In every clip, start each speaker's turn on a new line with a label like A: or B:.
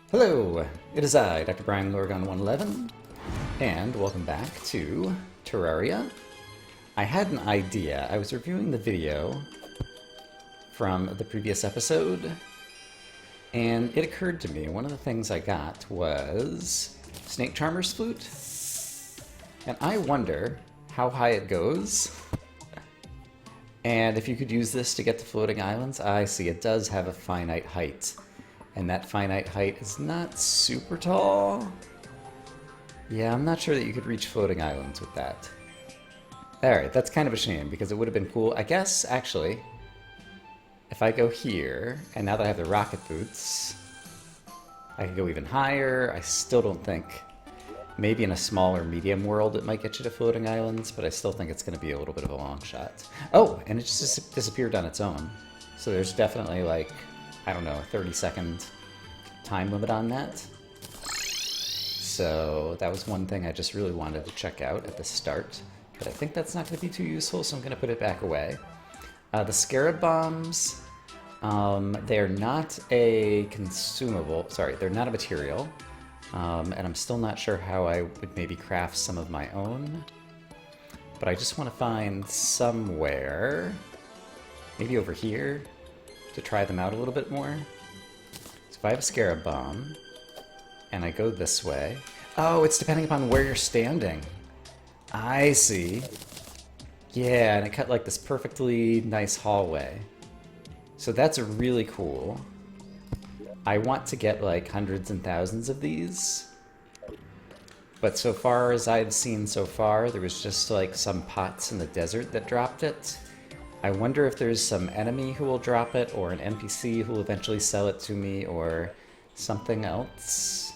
A: Hello, it is I, Dr. Brian Lorgon 111, and welcome back to Terraria. I had an idea. I was reviewing the video from the previous episode, and it occurred to me one of the things I got was Snake Charmer's Flute, and I wonder how high it goes, and if you could use this to get to floating islands. I see it does have a finite height. And that finite height is not super tall. Yeah, I'm not sure that you could reach floating islands with that. Alright, that's kind of a shame, because it would have been cool. I guess, actually, if I go here, and now that I have the rocket boots, I can go even higher. I still don't think... Maybe in a smaller medium world it might get you to floating islands, but I still think it's going to be a little bit of a long shot. Oh, and it just disappeared on its own. So there's definitely, like... I don't know, a 30-second time limit on that. So that was one thing I just really wanted to check out at the start. But I think that's not going to be too useful, so I'm going to put it back away. The Scarab Bombs, they're not a consumable, sorry, they're not a material. And I'm still not sure how I would maybe craft some of my own. But I just want to find somewhere, maybe over here, to try them out a little bit more. So if I have a Scarab Bomb, and I go this way... Oh, it's depending upon where you're standing. I see. Yeah, and it cut like this perfectly nice hallway. So that's really cool. I want to get like hundreds and thousands of these. But so far as I've seen so far, there was just like some pots in the desert that dropped it. I wonder if there's some enemy who will drop it, or an NPC who will eventually sell it to me, or something else.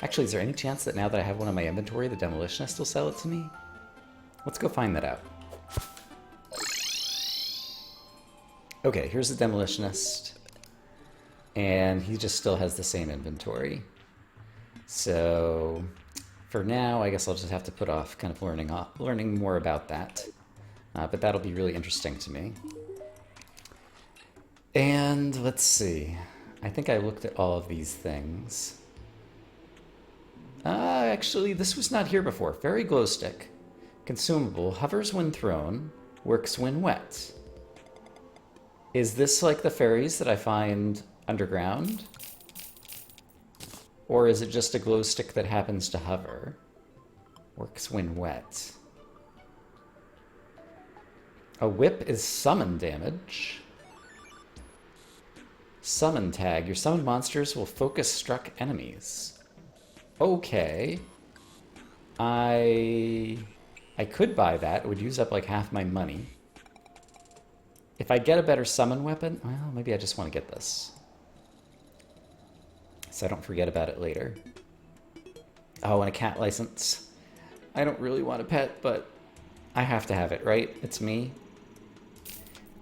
A: Actually, is there any chance that now that I have one in my inventory, the Demolitionist will sell it to me? Let's go find that out. Okay, here's the Demolitionist. And he just still has the same inventory. So, for now, I guess I'll just have to put off kind of learning more about that. But that'll be really interesting to me. And let's see. I think I looked at all of these things. Actually, this was not here before. Fairy Glow Stick. Consumable. Hovers when thrown. Works when wet. Is this like the fairies that I find underground? Or is it just a glow stick that happens to hover? Works when wet. A whip is summon damage. Summon tag. Your summoned monsters will focus struck enemies. Okay. I could buy that. It would use up like half my money. If I get a better summon weapon, well, maybe I just want to get this. So I don't forget about it later. Oh, and a cat license. I don't really want a pet, but I have to have it, right? It's me.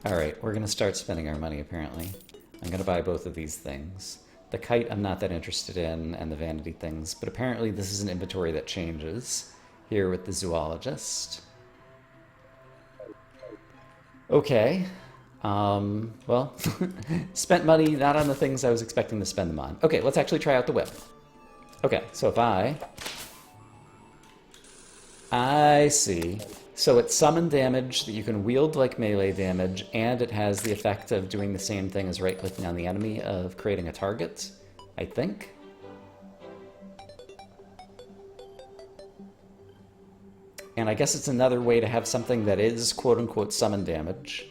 A: Alright, we're going to start spending our money, apparently. I'm going to buy both of these things. The kite I'm not that interested in, and the vanity things, but apparently this is an inventory that changes here with the zoologist. Okay. Well, spent money not on the things I was expecting to spend them on. Okay, let's actually try out the whip. Okay, so if I see. So it's summon damage that you can wield like melee damage, and it has the effect of doing the same thing as right-clicking on the enemy, of creating a target, I think. And I guess it's another way to have something that is quote-unquote summon damage,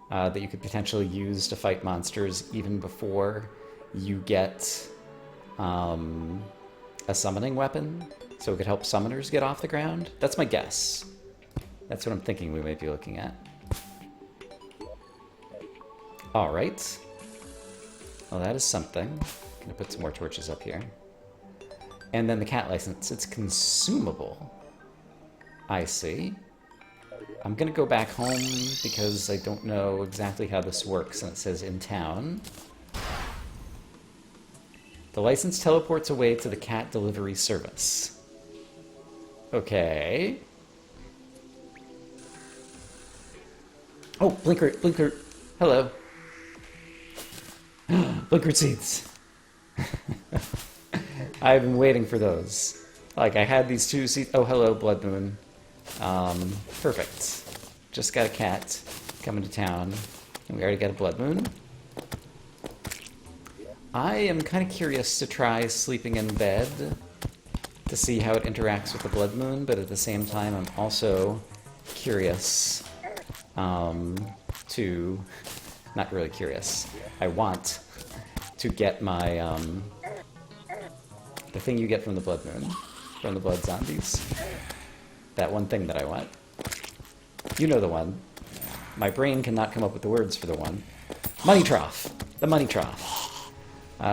A: that you could potentially use to fight monsters even before you get a summoning weapon, so it could help summoners get off the ground. That's my guess. That's what I'm thinking we might be looking at. Alright. Well, that is something. I'm gonna put some more torches up here. And then the cat license. It's consumable. I see. I'm gonna go back home because I don't know exactly how this works, and it says in town. The license teleports away to the cat delivery service. Okay. Oh, Blinker, hello. Blinker seeds. I've been waiting for those. Like, I had these two seats. Oh, hello, Blood Moon. Perfect. Just got a cat coming to town. And we already got a Blood Moon. I am kind of curious to try sleeping in bed to see how it interacts with the Blood Moon, but at the same time, I'm also curious to... Not really curious. I want to get my... the thing you get from the Blood Moon, from the Blood Zombies. That one thing that I want. You know the one. My brain cannot come up with the words for the one. Money Trough! The Money Trough.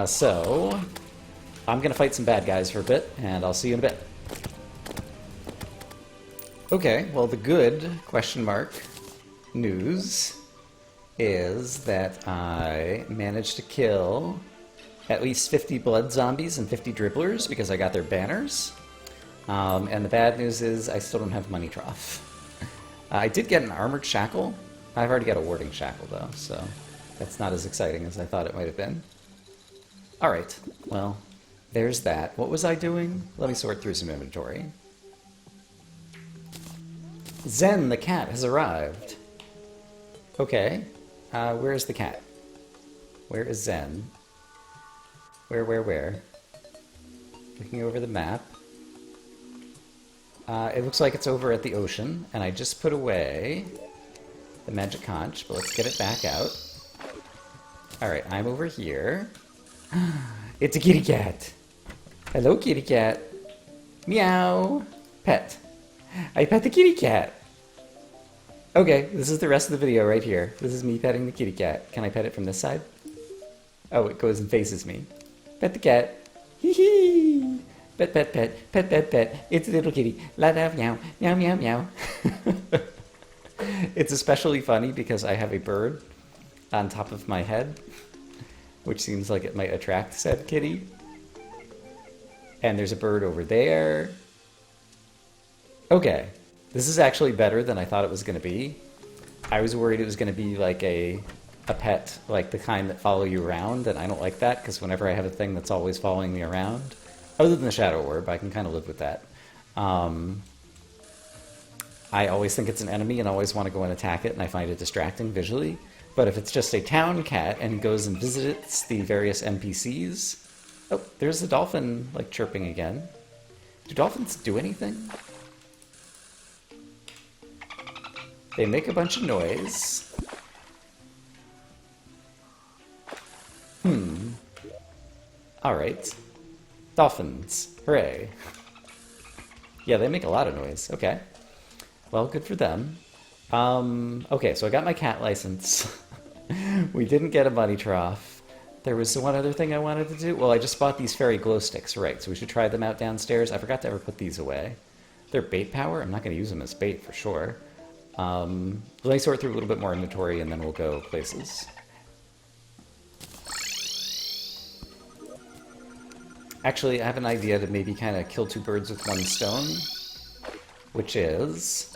A: So, I'm gonna fight some bad guys for a bit, and I'll see you in a bit. Okay, well the good, question mark, news is that I managed to kill at least 50 blood zombies and 50 dribblers because I got their banners. And the bad news is I still don't have Money Trough. I did get an armored shackle. I've already got a warding shackle though, so that's not as exciting as I thought it might have been. Alright, well, there's that. What was I doing? Let me sort through some inventory. Zen the cat has arrived. Okay, where's the cat? Where is Zen? Where? Looking over the map. It looks like it's over at the ocean, and I just put away the magic conch, but let's get it back out. Alright, I'm over here. It's a kitty cat. Hello, kitty cat. Meow. Pet. I pet the kitty cat. Okay, this is the rest of the video right here. This is me petting the kitty cat. Can I pet it from this side? Oh, it goes and faces me. Pet the cat. Hee hee. Pet, pet, pet. Pet, pet, pet. It's a little kitty. La da meow. Meow, meow, meow. It's especially funny because I have a bird on top of my head, which seems like it might attract said kitty. And there's a bird over there. Okay, this is actually better than I thought it was going to be. I was worried it was going to be like a pet, like the kind that follow you around, and I don't like that, because whenever I have a thing that's always following me around, other than the Shadow Orb, I can kind of live with that. I always think it's an enemy and always want to go and attack it, and I find it distracting visually. But if it's just a town cat and goes and visits the various NPCs... Oh, there's the dolphin, like, chirping again. Do dolphins do anything? They make a bunch of noise. Alright. Dolphins. Hooray. Yeah, they make a lot of noise. Okay. Well, good for them. Okay, so I got my cat license. We didn't get a Money Trough. There was one other thing I wanted to do. Well, I just bought these fairy glow sticks, right, so we should try them out downstairs. I forgot to ever put these away. They're bait power? I'm not going to use them as bait for sure. Let me sort through a little bit more inventory and then we'll go places. Actually, I have an idea to maybe kind of kill two birds with one stone, which is...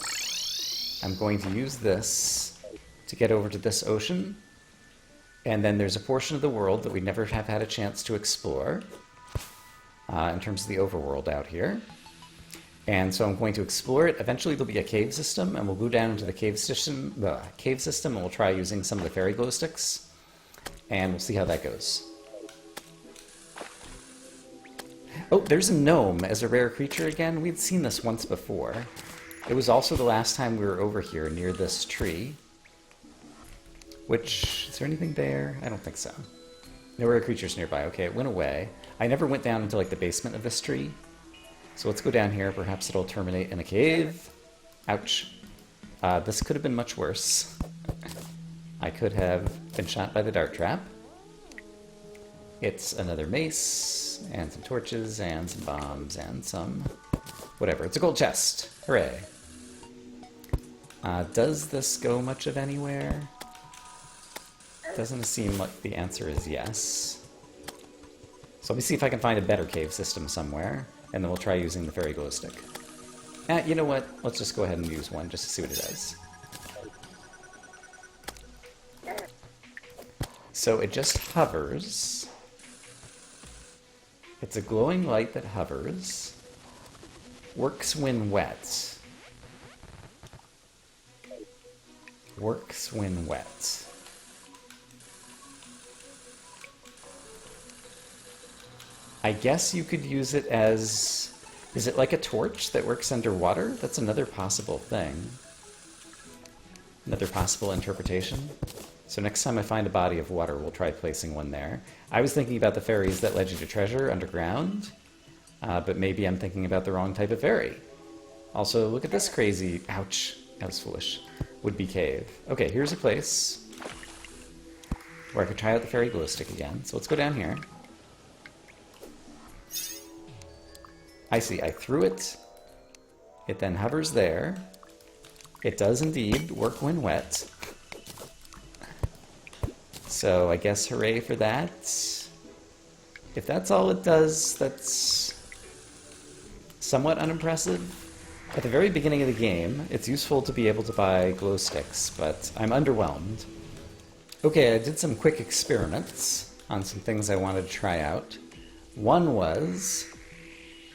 A: I'm going to use this to get over to this ocean, and then there's a portion of the world that we never have had a chance to explore, in terms of the overworld out here. And so I'm going to explore it. Eventually there'll be a cave system, and we'll go down into the cave system, and we'll try using some of the fairy glow sticks, and we'll see how that goes. Oh, there's a gnome as a rare creature again. We'd seen this once before. It was also the last time we were over here near this tree. Which, is there anything there? I don't think so. No rare creatures nearby. Okay, it went away. I never went down into like the basement of this tree. So let's go down here. Perhaps it'll terminate in a cave. Ouch. This could have been much worse. I could have been shot by the dart trap. It's another mace, and some torches, and some bombs, and some... whatever. It's a gold chest. Hooray. Does this go much of anywhere? Doesn't seem like the answer is yes. So let me see if I can find a better cave system somewhere, and then we'll try using the fairy glow stick. You know what? Let's just go ahead and use one just to see what it does. So it just hovers. It's a glowing light that hovers. Works when wet. Works when wet. I guess you could use it as... Is it like a torch that works underwater? That's another possible thing. Another possible interpretation. So next time I find a body of water, we'll try placing one there. I was thinking about the fairies that led you to treasure underground, but maybe I'm thinking about the wrong type of fairy. Also, look at this crazy... Ouch. That was foolish. Would-be cave. Okay, here's a place where I could try out the fairy glow stick again. So let's go down here. I see. I threw it. It then hovers there. It does indeed work when wet. So I guess hooray for that. If that's all it does, that's somewhat unimpressive. At the very beginning of the game, it's useful to be able to buy glow sticks, but I'm underwhelmed. Okay, I did some quick experiments on some things I wanted to try out. One was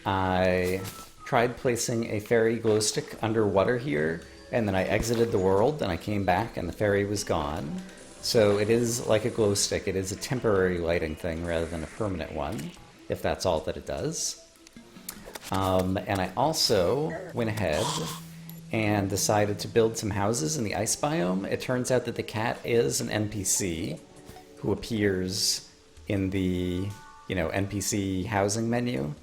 A: I tried placing a fairy glow stick underwater here, and then I exited the world, and I came back, and the fairy was gone. So it is like a glow stick. It is a temporary lighting thing rather than a permanent one, if that's all that it does. And I also went ahead and decided to build some houses in the ice biome. It turns out that the cat is an NPC who appears in the, NPC housing menu.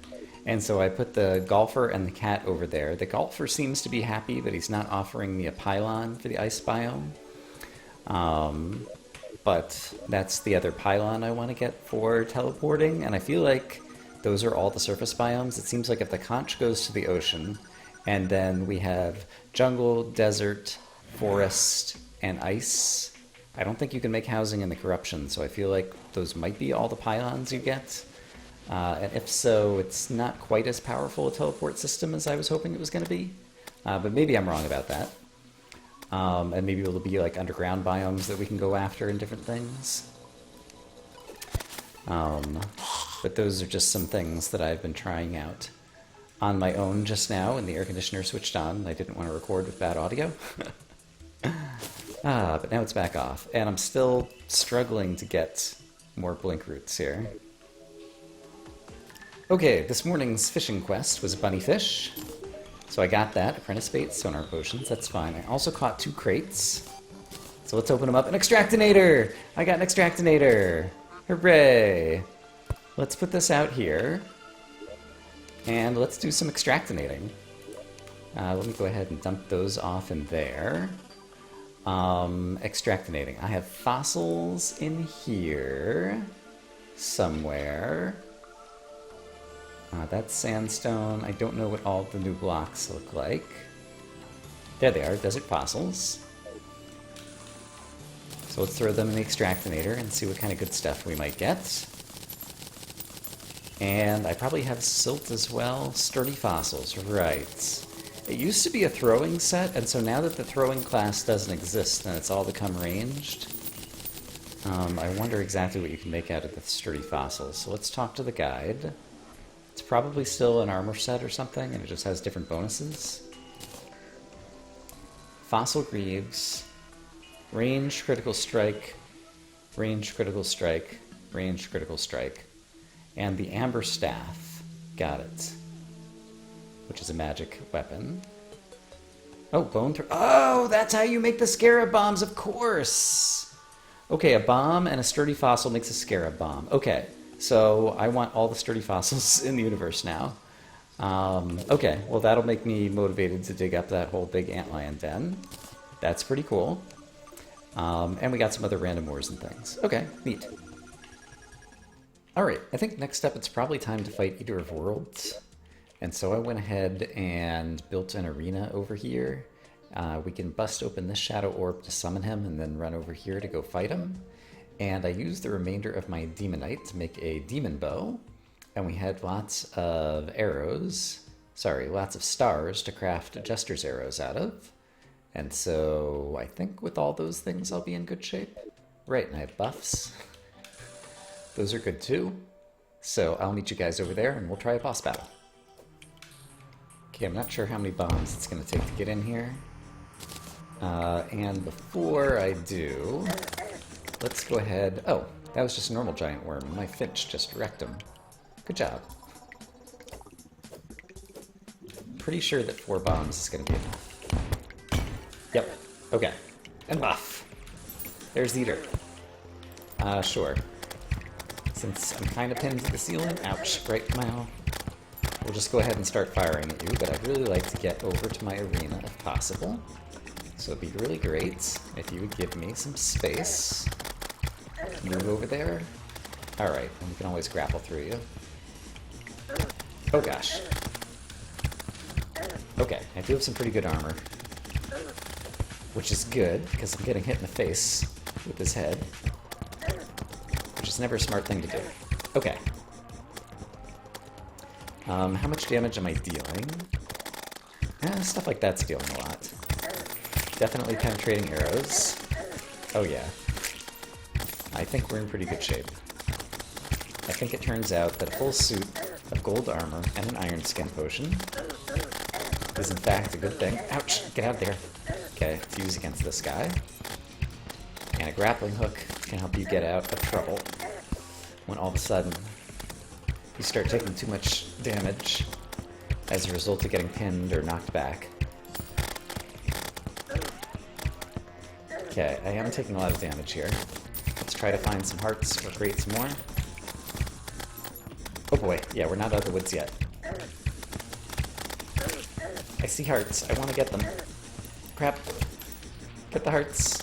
A: And so I put the golfer and the cat over there. The golfer seems to be happy, but he's not offering me a pylon for the ice biome. But that's the other pylon I want to get for teleporting, and I feel like those are all the surface biomes. It seems like if the conch goes to the ocean, and then we have jungle, desert, forest, and ice, I don't think you can make housing in the corruption, so I feel like those might be all the pylons you get. And if so, it's not quite as powerful a teleport system as I was hoping it was going to be. But maybe I'm wrong about that. And maybe it'll be like underground biomes that we can go after and different things. But those are just some things that I've been trying out on my own just now, and the air conditioner switched on, and I didn't want to record with bad audio. But now it's back off, and I'm still struggling to get more blink roots here. Okay, this morning's fishing quest was a bunny fish. So I got that, apprentice bait, sonar potions, that's fine. I also caught 2 crates. So let's open them up. An extractinator! I got an extractinator! Hooray! Let's put this out here. And let's do some extractinating. Let me go ahead and dump those off in there. Extractinating. I have fossils in here somewhere. That's sandstone. I don't know what all the new blocks look like. There they are, desert fossils. So let's throw them in the extractinator and see what kind of good stuff we might get. And I probably have silt as well. Sturdy fossils, right. It used to be a throwing set, and so now that the throwing class doesn't exist and it's all become ranged, I wonder exactly what you can make out of the sturdy fossils. So let's talk to the guide. It's probably still an armor set or something, and it just has different bonuses. Fossil Greaves, range critical strike, range critical strike, range critical strike, and the Amber Staff. Got it. Which is a magic weapon. Oh, bone throw. Oh, that's how you make the scarab bombs, of course! Okay, a bomb and a sturdy fossil makes a scarab bomb. Okay. So I want all the sturdy fossils in the universe now. Okay, well that'll make me motivated to dig up that whole big antlion den. That's pretty cool. And we got some other random ores and things. Okay, neat. Alright, I think next up it's probably time to fight Eater of Worlds. And so I went ahead and built an arena over here. We can bust open this shadow orb to summon him and then run over here to go fight him. And I used the remainder of my demonite to make a demon bow, and we had lots of arrows, lots of stars to craft Jester's arrows out of. And so I think with all those things I'll be in good shape. Right, and I have buffs. Those are good too. So I'll meet you guys over there and we'll try a boss battle. Okay, I'm not sure how many bombs it's going to take to get in here. And before I do, let's go ahead... Oh, that was just a normal giant worm. My finch just wrecked him. Good job. Pretty sure that 4 bombs is going to be enough. Yep. Okay. And buff. There's the eater. Sure. Since I'm kind of pinned to the ceiling, ouch, right in my mouth. We'll just go ahead and start firing at you, but I'd really like to get over to my arena if possible. So it'd be really great if you would give me some space. Move over there. Alright, and we can always grapple through you. Oh gosh. Okay, I do have some pretty good armor. Which is good, because I'm getting hit in the face with his head. Which is never a smart thing to do. Okay. How much damage am I dealing? Stuff like that's dealing a lot. Definitely penetrating arrows. Oh yeah. I think we're in pretty good shape. I think it turns out that a full suit of gold armor and an iron skin potion is in fact a good thing. Ouch! Get out there. Okay, fuse against this guy. And a grappling hook can help you get out of trouble when all of a sudden you start taking too much damage as a result of getting pinned or knocked back. Okay, I am taking a lot of damage here. Let's try to find some hearts or create some more. Oh boy, yeah, we're not out of the woods yet. I see hearts. I want to get them. Crap. Get the hearts.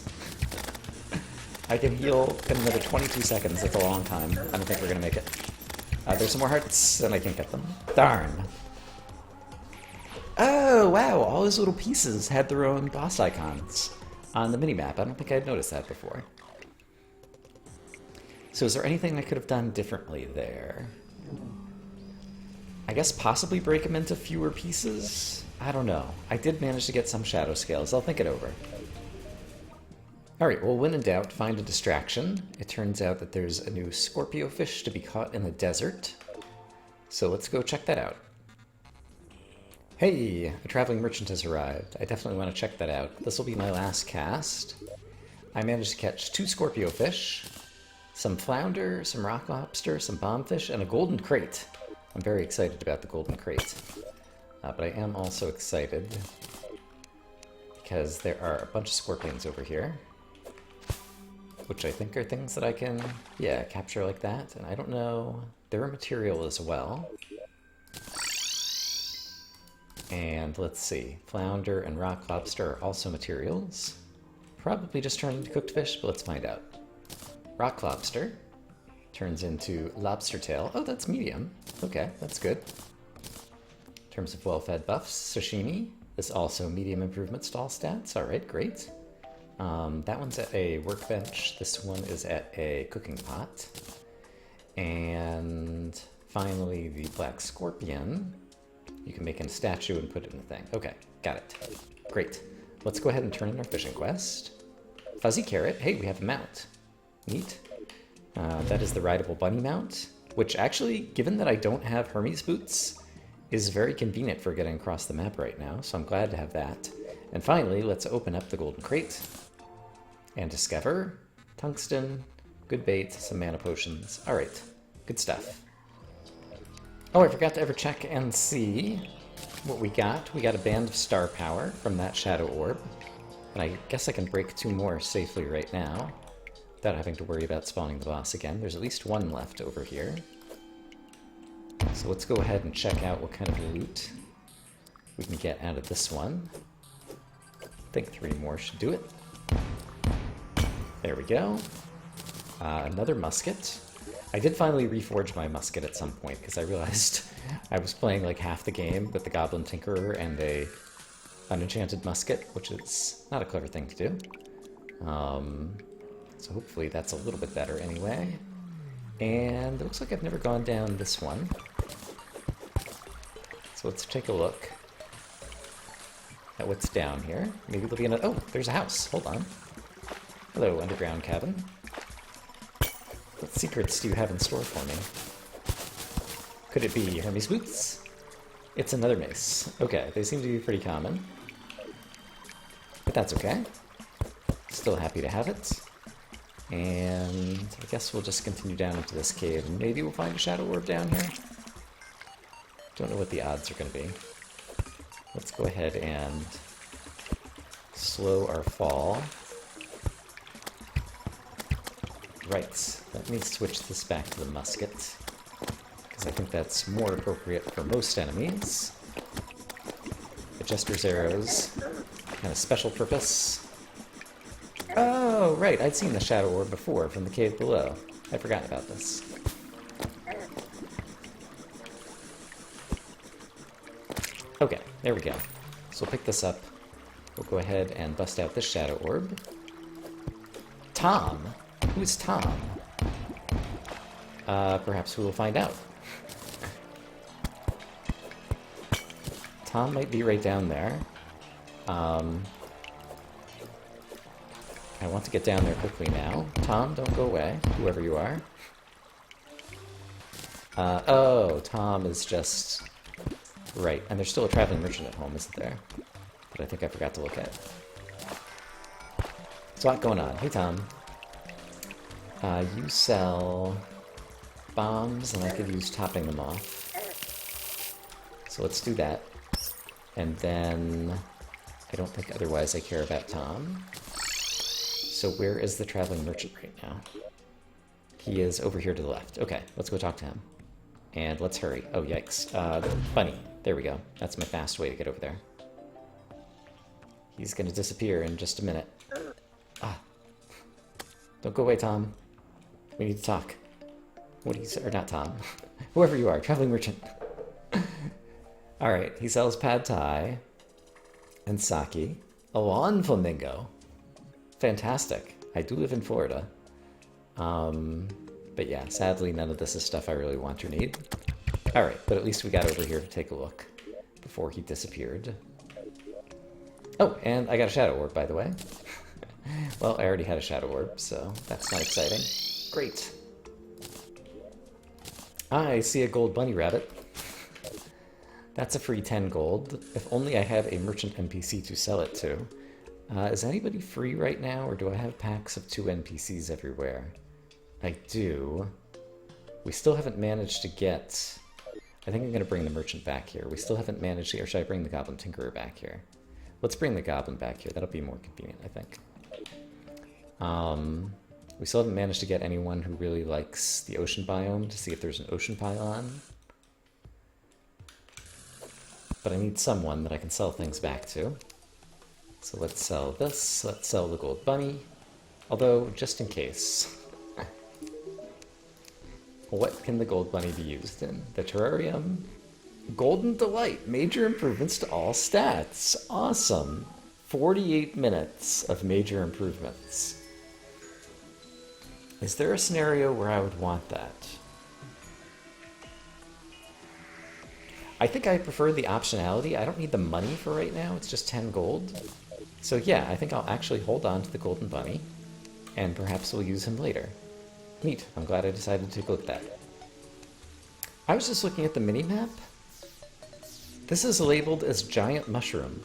A: I can heal in another 22 seconds. That's a long time. I don't think we're going to make it. There's some more hearts, and I can't get them. Darn. Oh, wow. All those little pieces had their own boss icons on the minimap. I don't think I'd noticed that before. So is there anything I could have done differently there? I guess possibly break them into fewer pieces? I don't know. I did manage to get some shadow scales. I'll think it over. Alright, well, when in doubt, find a distraction. It turns out that there's a new Scorpio fish to be caught in the desert. So let's go check that out. Hey, a traveling merchant has arrived. I definitely want to check that out. This will be my last cast. I managed to catch 2 Scorpio fish, some flounder, some rock lobster, some bombfish, and a golden crate. I'm very excited about the golden crate. But I am also excited because there are a bunch of scorpions over here, which I think are things that I can, yeah, capture like that. And I don't know, they're a material as well. And let's see, flounder and rock lobster are also materials. Probably just turn into cooked fish, but let's find out. Rock lobster turns into lobster tail. Oh, that's medium. Okay, that's good. In terms of well-fed buffs, sashimi is also medium improvements to all stats. All right, great. That one's at a workbench. This one is at a cooking pot. And finally, the black scorpion. You can make a statue and put it in the thing. Okay, got it. Great. Let's go ahead and turn in our fishing quest. Fuzzy carrot. Hey, we have a mount. Neat. That is the rideable bunny mount, which actually, given that I don't have Hermes boots, is very convenient for getting across the map right now, so I'm glad to have that. And finally, let's open up the golden crate and discover tungsten, good bait, some mana potions. All right, good stuff. Oh, I forgot to ever check and see what we got. We got a band of star power from that shadow orb, and I guess I can break 2 more safely right now without having to worry about spawning the boss again. There's at least 1 left over here. So let's go ahead and check out what kind of loot we can get out of this one. I think 3 more should do it. There we go. Another musket. I did finally reforge my musket at some point because I realized I was playing like half the game with the Goblin Tinkerer and a unenchanted musket, which is not a clever thing to do. So hopefully that's a little bit better anyway. And it looks like I've never gone down this one. So let's take a look at what's down here. Maybe there'll be another... Oh, there's a house. Hold on. Hello, underground cabin. What secrets do you have in store for me? Could it be Hermes boots? It's another mace. Okay, they seem to be pretty common. But that's okay. Still happy to have it. And I guess we'll just continue down into this cave, and maybe we'll find a shadow orb down here. Don't know what the odds are going to be. Let's go ahead and slow our fall. Right, let me switch this back to the musket, because I think that's more appropriate for most enemies. The Jester's arrows, kind of special purpose. Oh, right, I'd seen the shadow orb before from the cave below. I forgot about this. Okay, there we go. So we'll pick this up. We'll go ahead and bust out this shadow orb. Tom? Who's Tom? Perhaps we will find out. Tom might be right down there. I want to get down there quickly now. Tom, don't go away, whoever you are. Oh, Tom is just... Right, and there's still a traveling merchant at home, isn't there? That I think I forgot to look at. There's a lot going on. Hey, Tom. You sell bombs, and I could use topping them off. So let's do that. And then... I don't think otherwise I care about Tom. So where is the traveling merchant right now? He is over here to the left. Okay, let's go talk to him. And let's hurry. Oh, yikes. Bunny. There we go. That's my fast way to get over there. He's gonna disappear in just a minute. Ah. Don't go away, Tom. We need to talk. What do you say? Or not Tom. Whoever you are, traveling merchant. Alright, he sells pad thai and sake. A lawn flamingo. Fantastic. I do live in Florida. But yeah, sadly none of this is stuff I really want or need. Alright, but at least we got over here to take a look before he disappeared. Oh, and I got a shadow orb, by the way. Well, I already had a shadow orb, so that's not exciting. Great. I see a gold bunny rabbit. That's a free 10 gold. If only I had a merchant NPC to sell it to. Is anybody free right now, or do I have packs of 2 NPCs everywhere? I do. We still haven't managed to get... I think I'm going to bring the merchant back here. We still haven't managed to... Or should I bring the goblin tinkerer back here? Let's bring the goblin back here. That'll be more convenient, I think. We still haven't managed to get anyone who really likes the ocean biome to see if there's an ocean pylon. But I need someone that I can sell things back to. So let's sell this. Let's sell the gold bunny. Although, just in case... What can the gold bunny be used in? The terrarium? Golden Delight. Major improvements to all stats. Awesome. 48 minutes of major improvements. Is there a scenario where I would want that? I think I prefer the optionality. I don't need the money for right now. It's just 10 gold. So yeah, I think I'll actually hold on to the golden bunny. And perhaps we'll use him later. Neat. I'm glad I decided to take a look at that. I was just looking at the mini-map. This is labeled as Giant Mushroom.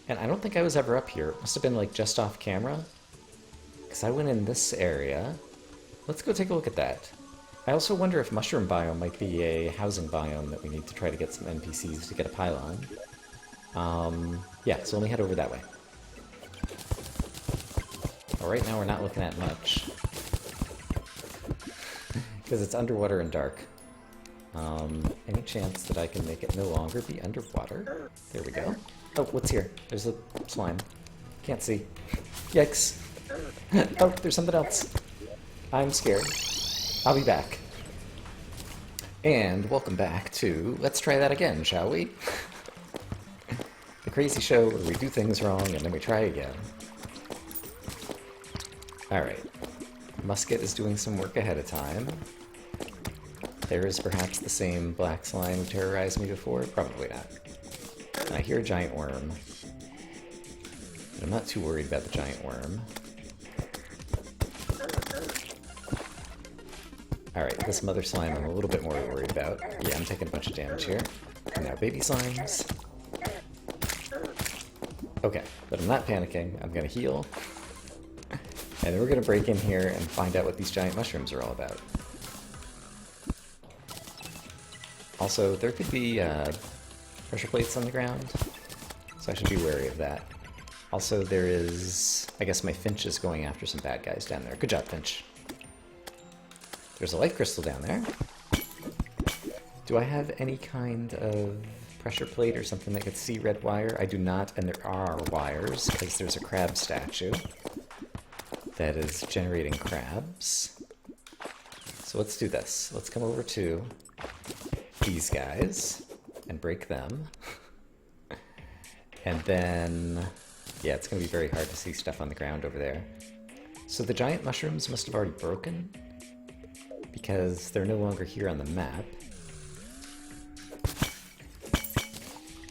A: And I don't think I was ever up here. It must have been like just off camera. Because I went in this area. Let's go take a look at that. I also wonder if Mushroom Biome might be a housing biome that we need to try to get some NPCs to get a pylon. Yeah, so let me head over that way. Well, right now we're not looking at much. Because it's underwater and dark. Any chance that I can make it no longer be underwater? There we go. Oh, what's here? There's a slime. Can't see. Yikes. Oh, there's something else. I'm scared. I'll be back. And welcome back to Let's Try That Again, shall we? The crazy show where we do things wrong and then we try again. Alright. Musket is doing some work ahead of time. There is perhaps the same black slime who terrorized me before? Probably not. I hear a giant worm. But I'm not too worried about the giant worm. Alright, this mother slime I'm a little bit more worried about. Yeah, I'm taking a bunch of damage here. And now baby slimes. Okay, but I'm not panicking. I'm gonna heal. And then we're gonna break in here and find out what these giant mushrooms are all about. Also, there could be pressure plates on the ground, so I should be wary of that. Also, there is... I guess my Finch is going after some bad guys down there. Good job, Finch. There's a light crystal down there. Do I have any kind of pressure plate or something that could see red wire? I do not, and there are wires, because there's a crab statue that is generating crabs. So let's do this. Let's come over to these guys and break them. And then... yeah, it's going to be very hard to see stuff on the ground over there. So the giant mushrooms must have already broken, because they're no longer here on the map.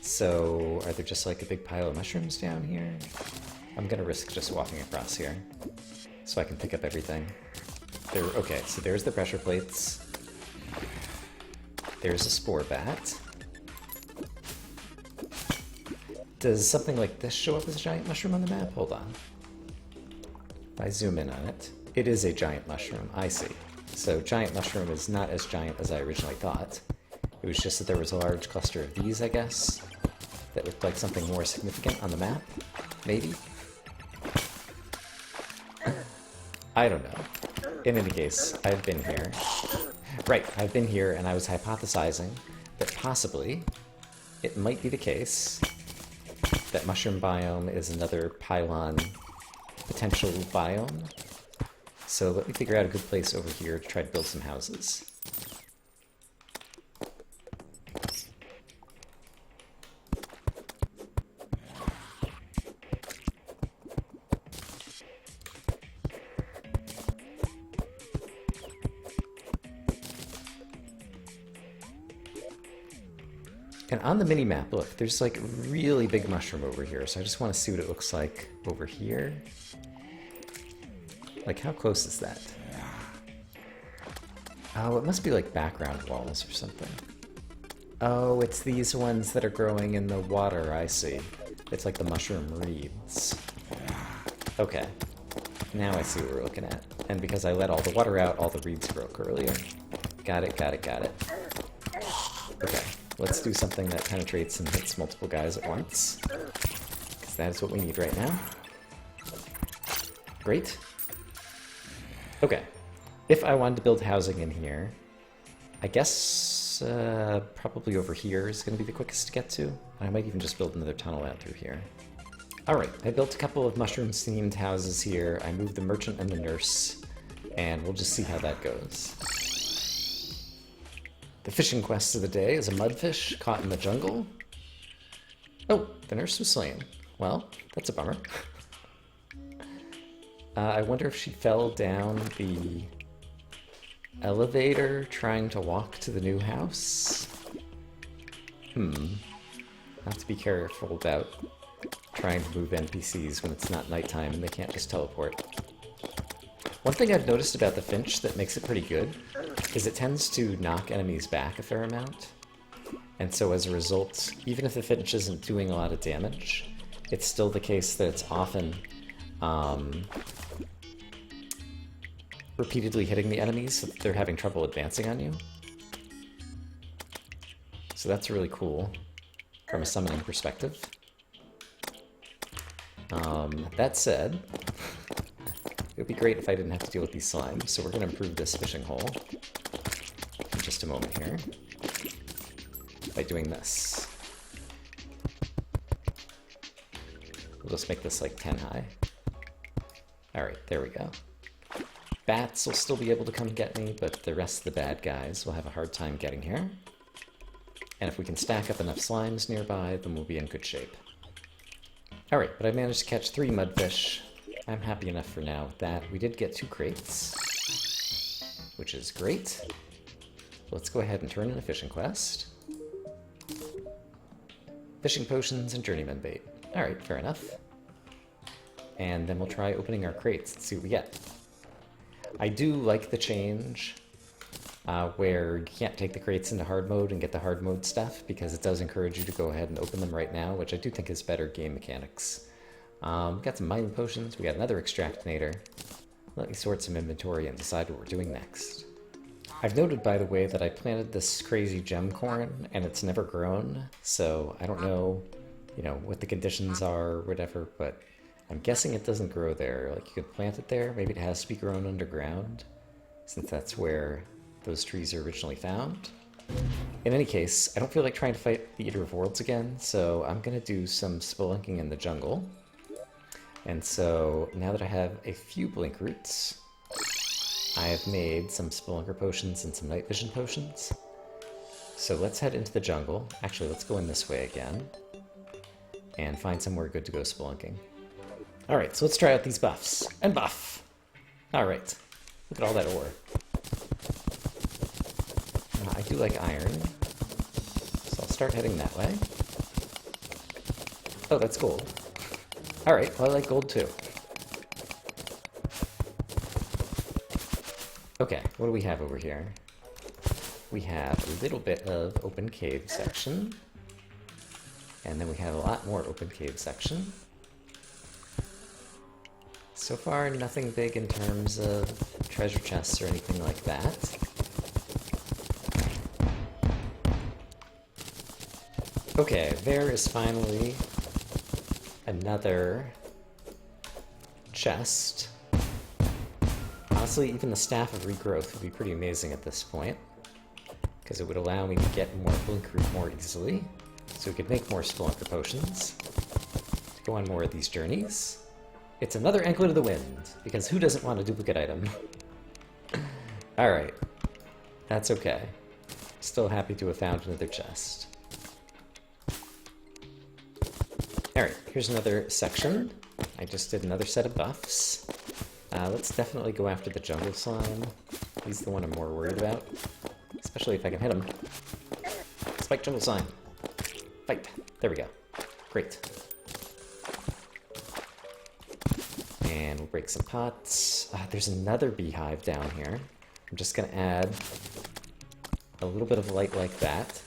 A: So are there just like a big pile of mushrooms down here? I'm going to risk just walking across here so I can pick up everything. Okay, so there's the pressure plates. There's a spore bat. Does something like this show up as a giant mushroom on the map? Hold on. If I zoom in on it, it is a giant mushroom. I see. So giant mushroom is not as giant as I originally thought. It was just that there was a large cluster of these, I guess, that looked like something more significant on the map. Maybe? I don't know. In any case, I've been here. Right, I've been here and I was hypothesizing that possibly it might be the case that mushroom biome is another pylon potential biome. So let me figure out a good place over here to try to build some houses. And on the mini-map, look, there's like a really big mushroom over here, so I just want to see what it looks like over here. Like, how close is that? Oh, it must be like background walls or something. Oh, it's these ones that are growing in the water, I see. It's like the mushroom reeds. Okay. Now I see what we're looking at. And because I let all the water out, all the reeds broke earlier. Got it, got it, got it. Okay, let's do something that penetrates and hits multiple guys at once. Because that is what we need right now. Great. Okay, if I wanted to build housing in here, I guess probably over here is going to be the quickest to get to. I might even just build another tunnel out through here. Alright, I built a couple of mushroom-themed houses here. I moved the merchant and the nurse, and we'll just see how that goes. The fishing quest of the day is a mudfish caught in the jungle. Oh, the nurse was slain. Well, that's a bummer. I wonder if she fell down the elevator trying to walk to the new house? Have to be careful about trying to move NPCs when it's not nighttime and they can't just teleport. One thing I've noticed about the Finch that makes it pretty good is it tends to knock enemies back a fair amount. And so as a result, even if the Finch isn't doing a lot of damage, it's still the case that it's often repeatedly hitting the enemies so that they're having trouble advancing on you. So that's really cool from a summoning perspective. That said, it would be great if I didn't have to deal with these slimes, so we're going to improve this fishing hole in just a moment here by doing this. We'll just make this like 10 high. Alright, there we go. Bats will still be able to come get me, but the rest of the bad guys will have a hard time getting here. And if we can stack up enough slimes nearby, then we'll be in good shape. Alright, but I managed to catch 3 mudfish. I'm happy enough for now with that. We did get 2 crates, which is great. Let's go ahead and turn in a fishing quest. Fishing potions and journeyman bait. Alright, fair enough. And then we'll try opening our crates and see what we get. I do like the change where you can't take the crates into hard mode and get the hard mode stuff, because it does encourage you to go ahead and open them right now, which I do think is better game mechanics. We got some mining potions, we got another extractinator. Let me sort some inventory and decide what we're doing next. I've noted, by the way, that I planted this crazy gem corn and it's never grown, so I don't know, what the conditions are or whatever, but I'm guessing it doesn't grow there. Like, you could plant it there, maybe it has to be grown underground, since that's where those trees are originally found. In any case, I don't feel like trying to fight the Eater of Worlds again, so I'm gonna do some spelunking in the jungle. And so, now that I have a few blink roots, I have made some spelunker potions and some night vision potions. So let's head into the jungle. Actually, let's go in this way again, and find somewhere good to go spelunking. Alright, so let's try out these buffs. And buff! Alright, look at all that ore. I do like iron, so I'll start heading that way. Oh, that's gold. Alright, well, I like gold too. Okay, what do we have over here? We have a little bit of open cave section, and then we have a lot more open cave section. So far, nothing big in terms of treasure chests or anything like that. Okay, there is finally another chest. Honestly, even the Staff of Regrowth would be pretty amazing at this point, because it would allow me to get more blink root more easily, so we could make more spelunker potions to go on more of these journeys. It's another Anklet of the Wind, because who doesn't want a duplicate item? Alright, that's okay. Still happy to have found another chest. Alright, here's another section. I just did another set of buffs. Let's definitely go after the jungle slime. He's the one I'm more worried about. Especially if I can hit him. Spike jungle slime. Fight. There we go. Great. And we'll break some pots. There's another beehive down here. I'm just going to add a little bit of light like that,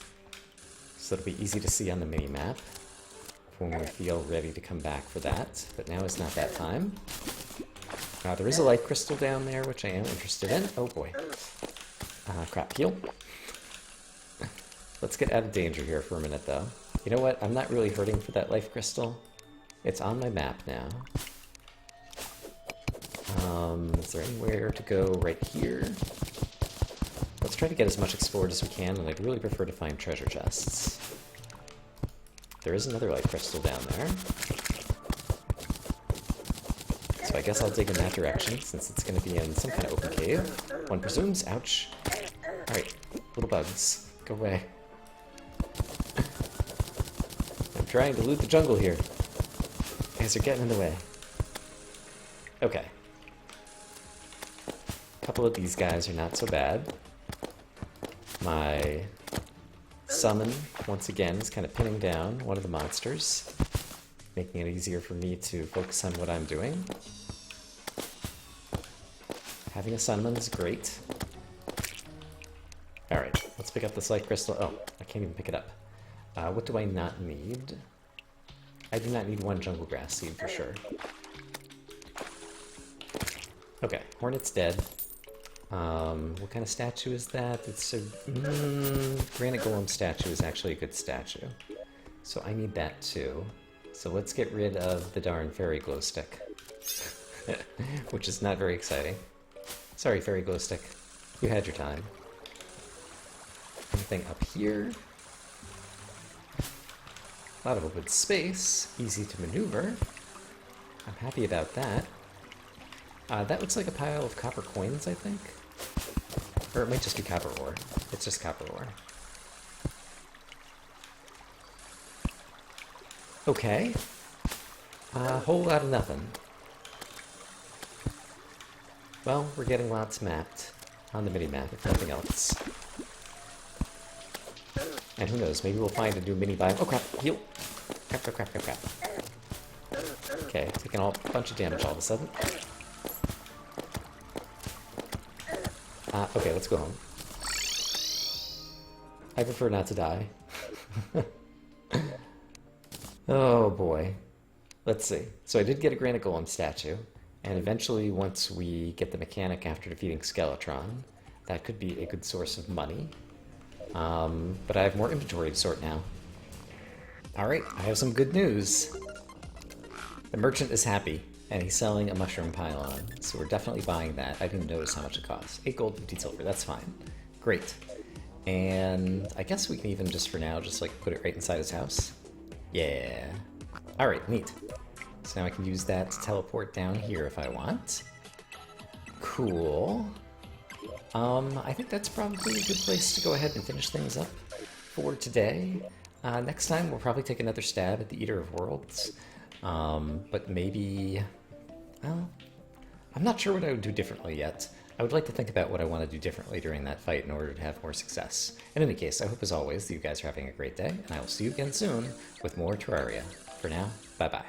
A: so it'll be easy to see on the mini-map when we feel ready to come back for that. But now is not that time. There is a life crystal down there, which I am interested in. Oh boy. Crap, heal. Let's get out of danger here for a minute, though. You know what? I'm not really hurting for that life crystal. It's on my map now. Is there anywhere to go right here? Let's try to get as much explored as we can, and I'd really prefer to find treasure chests. There is another life crystal down there. So I guess I'll dig in that direction, since it's going to be in some kind of open cave. One presumes. Ouch. Alright, little bugs. Go away. I'm trying to loot the jungle here. You guys are getting in the way. Okay. A couple of these guys are not so bad. My summon, once again, is kind of pinning down one of the monsters, making it easier for me to focus on what I'm doing. Having a summon is great. Alright, let's pick up this light crystal. Oh, I can't even pick it up. What do I not need? I do not need one jungle grass seed for sure. Okay, Hornet's dead. What kind of statue is that? It's a... Granite Golem statue is actually a good statue. So I need that too. So let's get rid of the darn fairy glow stick. Which is not very exciting. Sorry, fairy glow stick. You had your time. Anything up here? A lot of open space. Easy to maneuver. I'm happy about that. That looks like a pile of copper coins, I think. Or it might just be copper ore. It's just copper ore. Okay. A whole lot of nothing. Well, we're getting lots mapped on the mini-map, if nothing else. And who knows, maybe we'll find a new mini-biome. Oh crap, heal! Crap, crap, crap, crap, crap. Okay, taking a bunch of damage all of a sudden. Okay, let's go home. I prefer not to die. Oh boy. Let's see. So I did get a granite golem statue, and eventually once we get the mechanic after defeating Skeletron, that could be a good source of money. But I have more inventory to sort now. Alright, I have some good news. The merchant is happy, and he's selling a mushroom pylon, so we're definitely buying that. I didn't notice how much it costs. 8 gold, 15 silver, that's fine. Great. And I guess we can even just for now just like put it right inside his house. Yeah. Alright, neat. So now I can use that to teleport down here if I want. Cool. I think that's probably a good place to go ahead and finish things up for today. Next time we'll probably take another stab at the Eater of Worlds. But maybe... well, I'm not sure what I would do differently yet. I would like to think about what I want to do differently during that fight in order to have more success. In any case, I hope as always that you guys are having a great day, and I will see you again soon with more Terraria. For now, bye-bye.